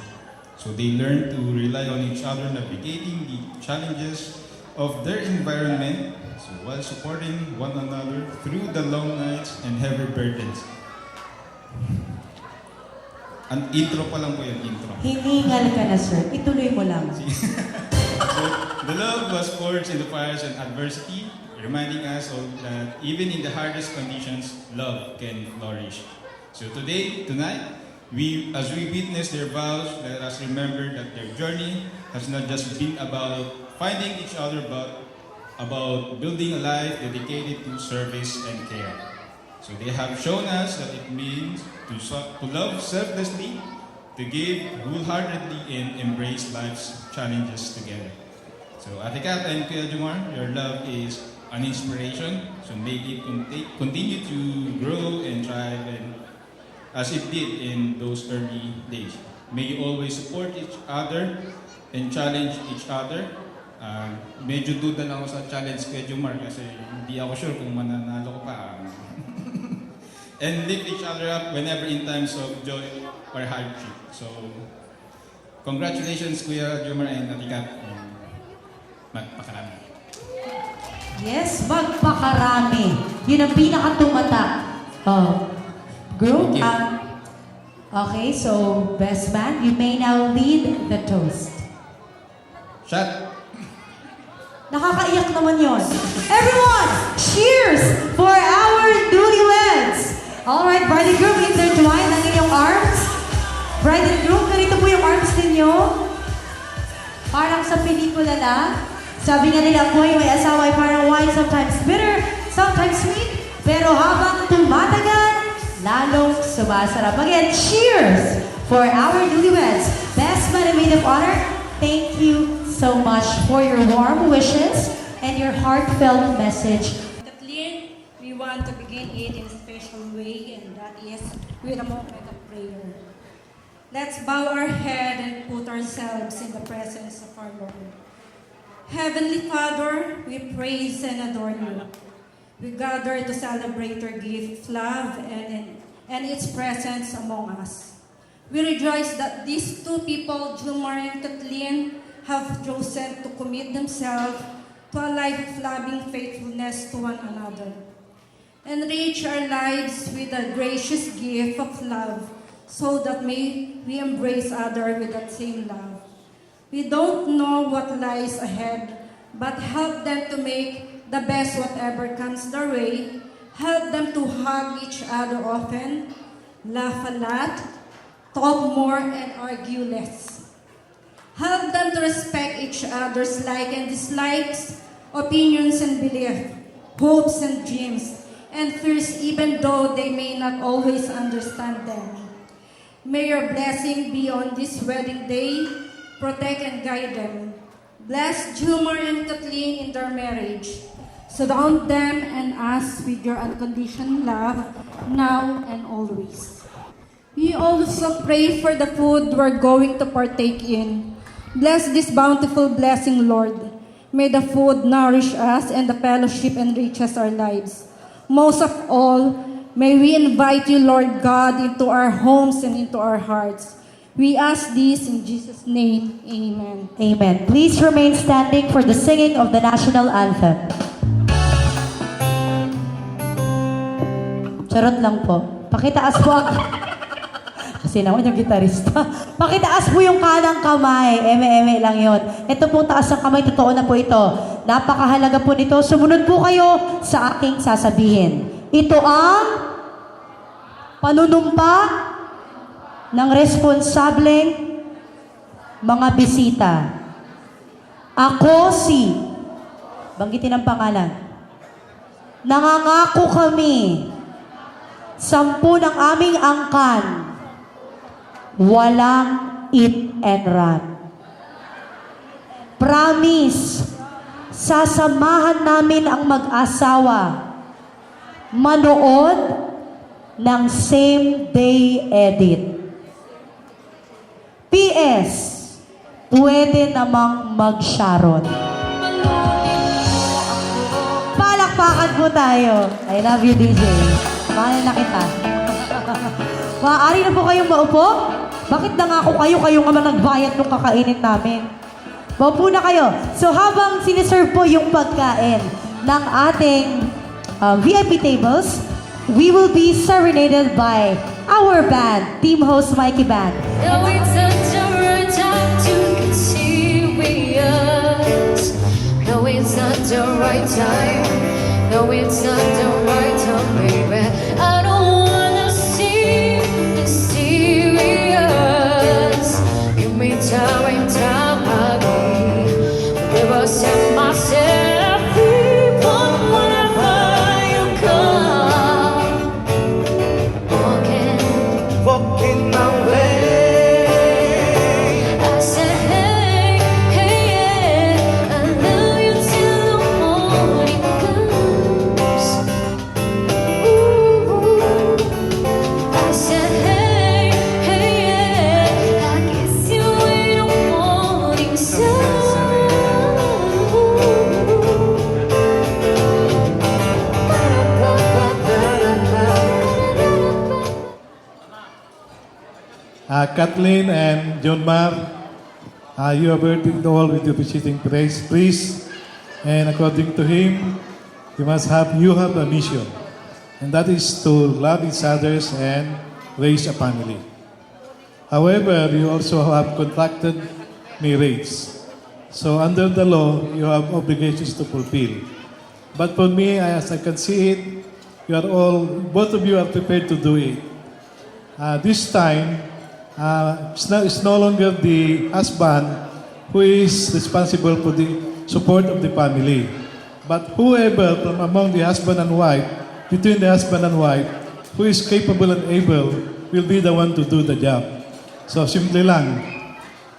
So they learned to rely on each other, navigating the challenges of their environment, so while supporting one another through the long nights and heavy burdens. Ang intro pa lang po yan, intro. Hiningal ka na, sir. Ituloy mo lang. So, the love was forged in the fires and adversity, reminding us of that even in the hardest conditions, love can flourish. So tonight, as we witness their vows, let us remember that their journey has not just been about finding each other, but about building a life dedicated to service and care. So they have shown us that it means to love selflessly, to give wholeheartedly, and embrace life's challenges together. So Ate Kat and Kuya Jumar, your love is an inspiration. So may it continue to grow and thrive, and as it did in those early days. May you always support each other and challenge each other. Medyo duda lang ako sa challenge kay Jumar kasi hindi ako sure kung mananalo ko pa. And lift each other up whenever in times of joy or hardship. So, congratulations Kuya Jumar and Ate Kat. Magpakarami. Yes, magpakarami. Yun ang pinakatumatak. Group. Okay, so best man, you may now lead the toast. Shot. Nakakaiyak naman yon. Everyone, cheers for our newlyweds. Alright, bride and groom, intertwine ang inyong arms. Bride and groom, ganito po yung arms ninyo. Parang sa pelikula na. Sabi nga nila, boy, may asawa ay parang wine, sometimes bitter, sometimes sweet. Pero habang tumatagal, lalong sumasarap. Again, cheers for our newlyweds. Best man and maid of honor, thank you so much for your warm wishes and your heartfelt message. Kathleen, we want to begin it in a special way, and that is with a moment of prayer. Let's bow our head and put ourselves in the presence of our Lord. Heavenly Father, we praise and adore you. We gather to celebrate your gift, love, and its presence among us. We rejoice that these two people, Jumar and Kathleen, have chosen to commit themselves to a life of loving faithfulness to one another. Enrich our lives with a gracious gift of love so that may we embrace others with that same love. We don't know what lies ahead, but help them to make the best whatever comes their way. Help them to hug each other often. laugh a lot, talk more, and argue less. Help them to respect each other's likes and dislikes, opinions and beliefs, hopes and dreams, and fears even though they may not always understand them. May your blessing be on this wedding day, protect and guide them. Bless Jumar and Kathleen in their marriage. Surround them and us with your unconditional love, now and always. We also pray for the food we're going to partake in. Bless this bountiful blessing, Lord. May the food nourish us and the fellowship enriches our lives. Most of all, may we invite you, Lord God, into our homes and into our hearts. We ask this in Jesus' name. Amen. Amen. Please remain standing for the singing of the national anthem. Charot lang po. Pakitaas po ang... Kasi naman yung gitarista. Pakitaas po yung kanang kamay. Eme-eme lang yon. Ito pong taas ng kamay. Totoo na po ito. Napakahalaga po nito. Sumunod po kayo sa aking sasabihin. Ito ang panunumpa ng responsableng mga bisita. Ako si... Banggitin ang pangalan. Nangangako kami 10 ng aming angkan, walang eat and run. Promise, sasamahan namin ang mag-asawa manood ng same-day edit. PS, pwede namang mag-Sharon. Palakpakan po tayo. I love you, DJ. Mahal na kita. Maaari na po kayong maupo? Bakit nangako kayo? Kayo nga man nagbayad nung kakainin namin. Maupo na kayo. So habang siniserve po yung pagkain ng ating VIP tables, we will be serenaded by our band, Team Host Mikey Band. Now it's such a right time to get serious. No, it's not the right time. No, it's not the right time, baby. I don't wanna see mysterious. Give me time and time again. Never set myself free from whenever you come. Walking my way. I said, hey, hey, yeah. I love you till the morning comes. Ooh, I said, hey, hey, yeah. I kiss you in the morning sun. Kathleen and John Mar, you are burdened all with your visiting priest, and according to him, you have a mission, and that is to love each other and raise a family. However, you also have contracted marriage, so under the law, you have obligations to fulfill. But for me, as I can see it, both of you are prepared to do it. This time, it's no longer the husband who is responsible for the support of the family. But whoever from among the husband and wife, between the husband and wife, who is capable and able, will be the one to do the job. So simple lang.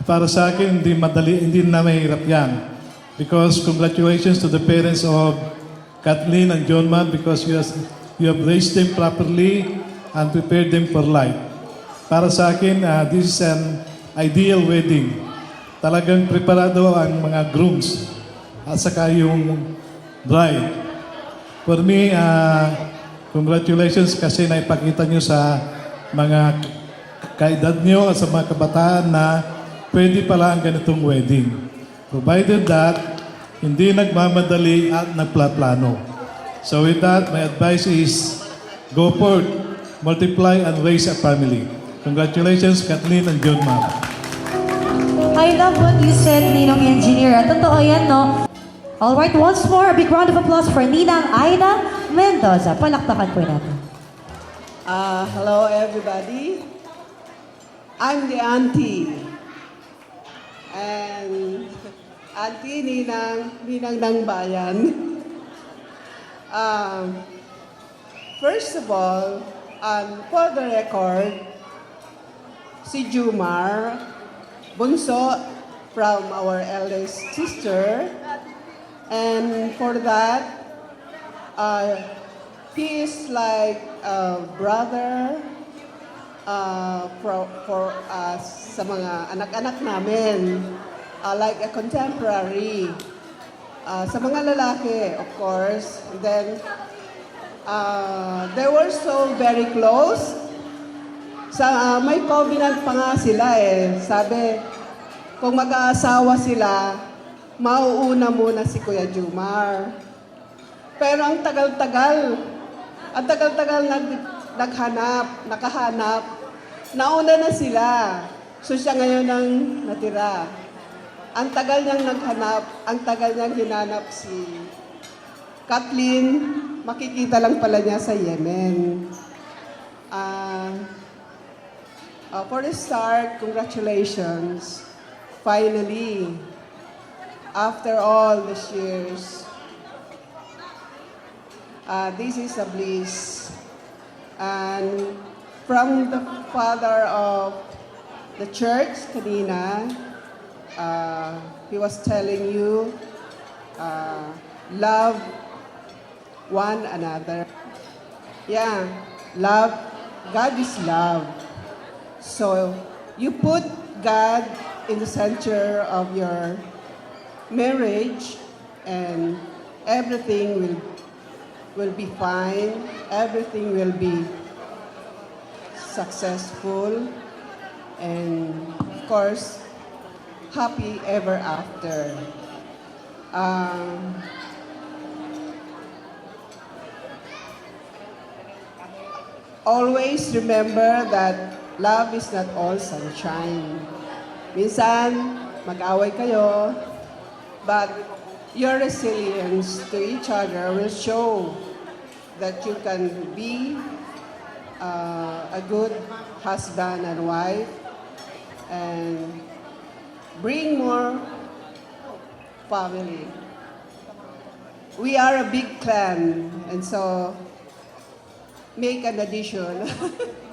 Para sa akin, hindi na mahirap yan. Because congratulations to the parents of Kathleen and John Man, because you have raised them properly and prepared them for life. Para sa akin, this is an ideal wedding. Talagang preparado ang mga grooms at saka yung bride. For me, congratulations kasi naipakita nyo sa mga kaedad nyo at sa mga kabataan na pwede pala ang ganitong wedding. Provided that hindi nagmamadali at nagplaplano. So with that, my advice is go forward, multiply and raise a family. Congratulations, Kathleen and John Mar. I love what you said, Ninong Engineer. Totoo yan, no? Alright, once more, a big round of applause for Ninang Aida Mendoza. Palakpakan po natin. Hello, everybody. I'm the auntie. And auntie Ninang ng Bayan. First of all, for the record, si Jumar, bunso from our eldest sister. And for that, he is like a brother for us sa mga anak-anak namin. Like a contemporary. Sa mga lalaki, of course. And then, they were so very close. May covenant pa nga sila eh. Sabi, kung mag-aasawa sila, mauuna muna si Kuya Jumar. Pero ang tagal-tagal nakahanap, nauna na sila. So siya ngayon ang natira. Ang tagal niyang naghanap, ang tagal niyang hinanap si Kathleen, makikita lang pala niya sa Yemen. For the start, congratulations. Finally, after all these years, this is a bliss. And from the father of the church, kanina, he was telling you, love one another. Yeah, love, God is love. So, you put God in the center of your marriage and everything will be fine, everything will be successful, and of course, happy ever after. Always remember that love is not all sunshine. Minsan, mag-away kayo, but your resilience to each other will show that you can be a good husband and wife and bring more family. We are a big clan, and so make an addition.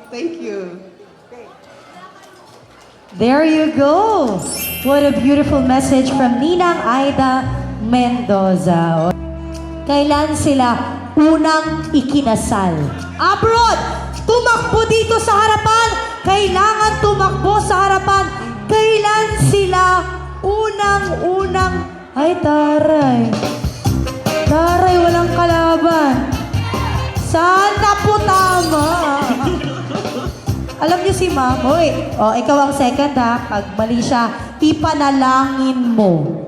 Thank you. There you go. What a beautiful message from Ninang Aida Mendoza. Kailan sila unang ikinasal? Abroad! Tumakbo dito sa harapan! Kailangan tumakbo sa harapan! Kailan sila unang-unang... Ay, taray. Taray, walang kalaban. Sana po tama. Alam niyo si ma'am, hoy, ikaw ang second ha. Pag mali siya, ipanalangin mo.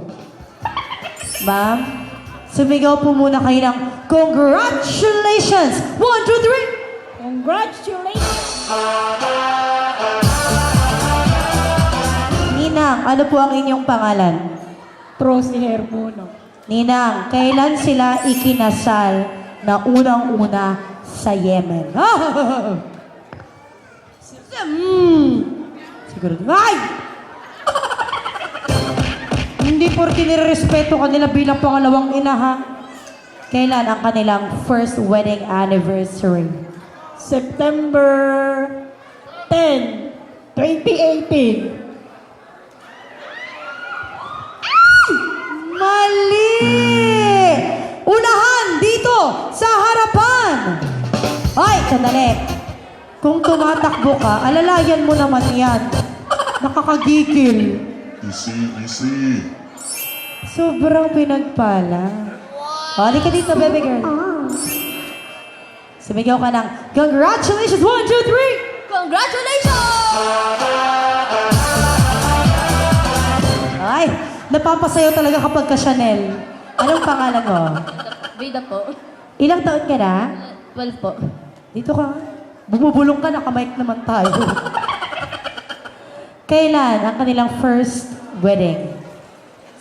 Ma'am, sumigaw po muna kayo ng congratulations! 1, 2, 3! Congratulations! Ninang, ano po ang inyong pangalan? Prosy Hermono. Ninang, kailan sila ikinasal na unang-una sa Yemen? Siguro. Ay! Hindi porke nirespeto kanila bilang pangalawang ina, ha? Kailan ang kanilang first wedding anniversary? September 10, 2018. Mali! Unahan dito sa harapan! Ay, sandali. Kung tumatakbo ka, alalayan mo naman yan. Nakakagigil. Easy. Sobrang pinagpala. Halika dito, baby girl. Sumigaw ka ng, congratulations! 1, 2, 3! Congratulations! Ay, napapasayaw talaga kapag ka Chanel. Anong pangalan mo? Vida po. Ilang taon ka na? 12 po. Dito ka. Bumubulong ka, nakamike naman tayo. Kailan ang kanilang first wedding?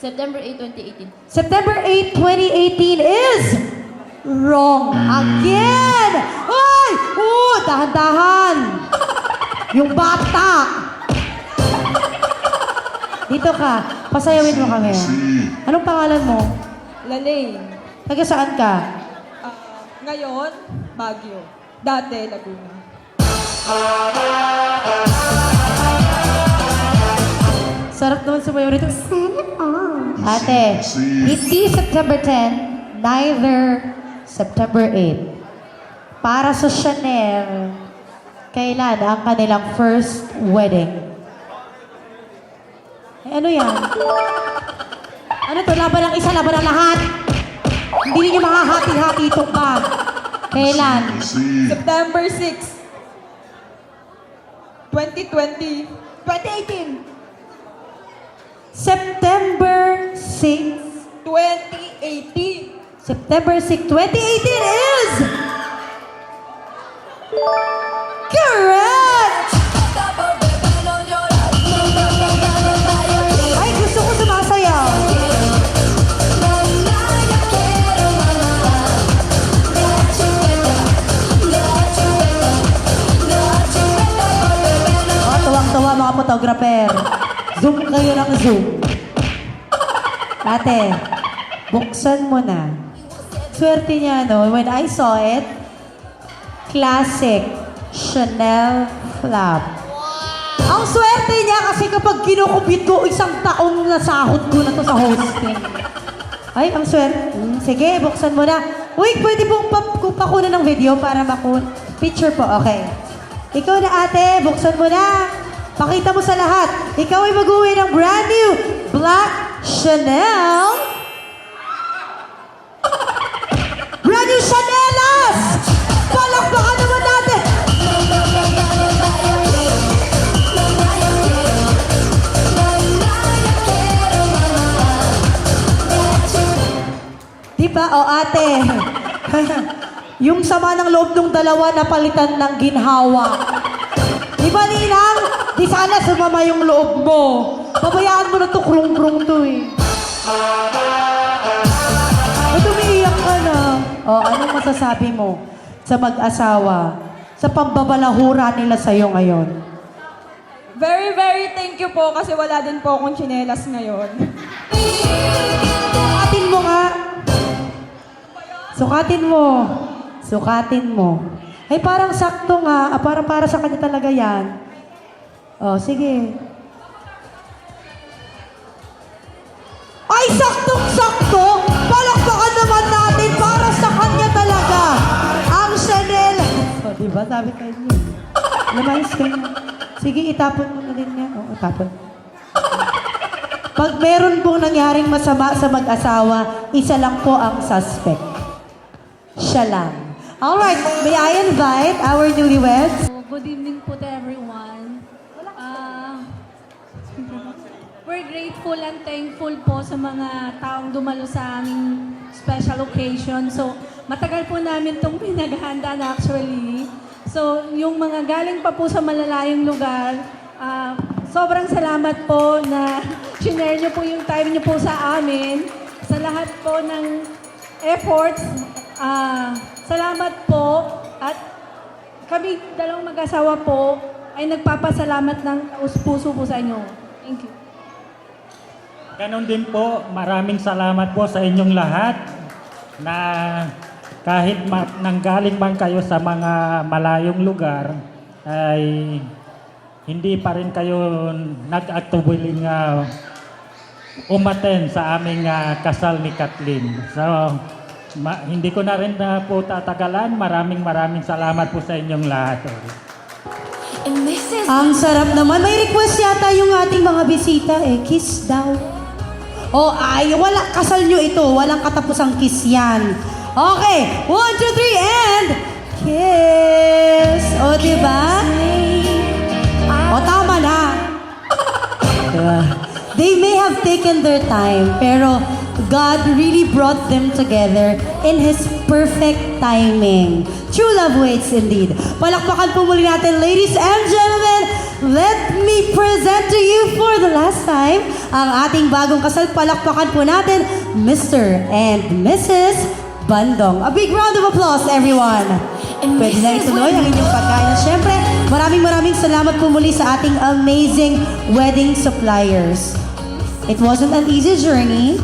September 8, 2018. September 8, 2018 is wrong again! Ay! Dahan-dahan! Yung bata! Dito ka, pasayawin mo kami. Anong pangalan mo? Lalay. Taga saan ka? Ngayon, Baguio. Dati, Laguna. Sarap naman sumayaw rito. Ate, hindi September 10, neither September 8. Para sa Chanel, kailan ang kanilang first wedding? Ano yan? Ano to? Laban ng isa, laban ng lahat? Hindi niyo makahati-hati itong bag. Kailan? September 6, 2020. 2018. September 6, 2018. September 6, 2018 is... Correct! Ay, gusto ko sumasayaw. Oh, tuwang-tuwa mga photographer. Zoom kayo ng zoom. Ate, buksan mo na. Swerte niya, no? When I saw it, classic Chanel flap. Ang swerte niya kasi kapag kinukubit ko, 1 taon na sahod ko na to sa hosting. Ay, ang swerte. Sige, buksan mo na. Wait, pwede pong pakunan ng video para picture po. Okay. Ikaw na ate, buksan mo na. Pakita mo sa lahat. Ikaw ay mag-uwi ng brand new black Chanel. Brand new Chanelas! Palakpakan naman natin! Diba? O ate, yung sama ng loob ng dalawa napalitan ng ginhawa. Diba, Ninang? Di sana sumama yung loob mo. Pabayaan mo na to, krung-krung to eh. Ba't umiiyak ka na? O, anong masasabi mo sa mag-asawa? Sa pambabalahura nila sa'yo ngayon? Very, very thank you po kasi wala din po akong tsinelas ngayon. Sukatin mo nga. Sukatin mo. Sukatin mo. Ay, parang sakto nga. Parang para sa kanya talaga yan. Oh, sige. Ay, saktong-sakto! Palakpakan naman natin para sa kanya talaga. Ang Chanel. Oh, diba? Sabi kayo niya. Lumayos kayo. Sige, itapon mo na din yan. Oo, tapon. Pag meron pong nangyaring masama sa mag-asawa, isa lang po ang suspect. Siya lang. Alright, may I invite our newlyweds? Good evening po to everyone. We're grateful and thankful po sa mga taong dumalo sa aming special occasion. So, matagal po namin itong pinaghandaan actually. So, yung mga galing pa po sa malalayong lugar, sobrang salamat po na shinare nyo po yung time nyo po sa amin. Sa lahat po ng efforts, salamat po. At kami dalawang mag-asawa po ay nagpapasalamat ng puso po sa inyo. Thank you. Ganon din po, maraming salamat po sa inyong lahat na kahit nanggaling man kayo sa mga malayong lugar, ay hindi pa rin kayo nag-atubiling umaten sa aming kasal ni Kathleen. So, hindi ko na rin po tatagalan. Maraming salamat po sa inyong lahat. Ang sarap naman. May request yata yung ating mga bisita eh. Kiss daw. Oh, ay, wala. Kasal nyo ito. Walang katapusang kiss yan. Okay. 1, 2, 3, and kiss. O, diba? O, tama na. Diba? They may have taken their time, pero God really brought them together in His perfect timing. True love waits indeed. Palakpakan po muli natin, ladies and gentlemen. Let me present to you for the last time ang ating bagong kasal. Palakpakan po natin, Mr. and Mrs. Bandong. A big round of applause, everyone. pwede na ituloy ang inyong pagkain. At syempre, maraming salamat po muli sa ating amazing wedding suppliers. It wasn't an easy journey,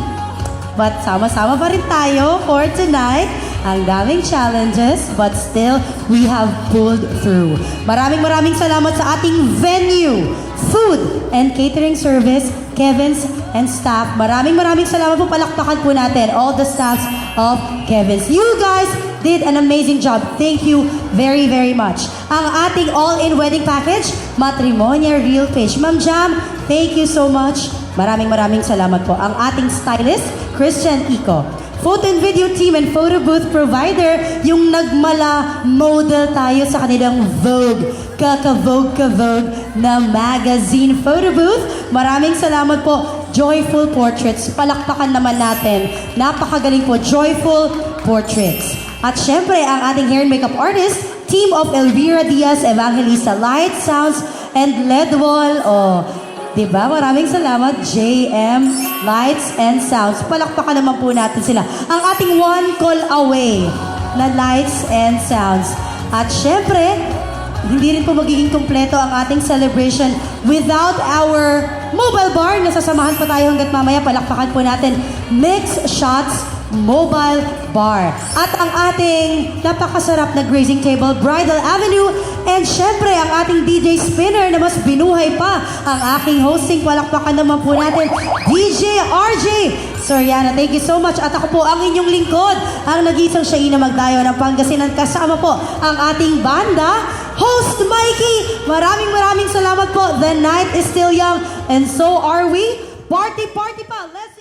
but sama-sama pa rin tayo for tonight. Ang daming challenges, but still, we have pulled through. Maraming salamat sa ating venue, food and catering service, Kevin's and staff. Maraming salamat po. Palakpakan po natin all the staffs of Kevin's. You guys did an amazing job. Thank you very much. Ang ating all-in wedding package, Matrimonia Real Page. Ma'am Jam, thank you so much. Maraming salamat po. Ang ating stylist, Christian Ico. Photo and video team and photo booth provider, yung nagmala model tayo sa kanilang Vogue, ka-Vogue na magazine photo booth. Maraming salamat po. Joyful Portraits. Palakpakan naman natin. Napakagaling po. Joyful Portraits. At syempre, ang ating hair and makeup artist, team of Elvira Diaz, Evangelista Light, Sounds, and LED Wall. Oh, diba? Maraming salamat, JM Lights and Sounds. Palakpakan naman po natin sila. Ang ating one call away na Lights and Sounds. At syempre, hindi rin po magiging kumpleto ang ating celebration without our mobile bar. Nasasamahan pa tayo hanggat mamaya. Palakpakan po natin, Mix Shots Mobile Bar. At ang ating napakasarap na grazing table, Bridal Avenue. And syempre, ang ating DJ spinner na mas binuhay pa ang aking hosting. Palakpakan naman po natin, DJ RJ Soriano. Thank you so much. At ako po ang inyong lingkod, ang nag-iisang Shaina Magdayo ng Pangasinan. Kasama po ang ating banda, Host Mikey. Maraming salamat po. The night is still young and so are we. Party pa. Let's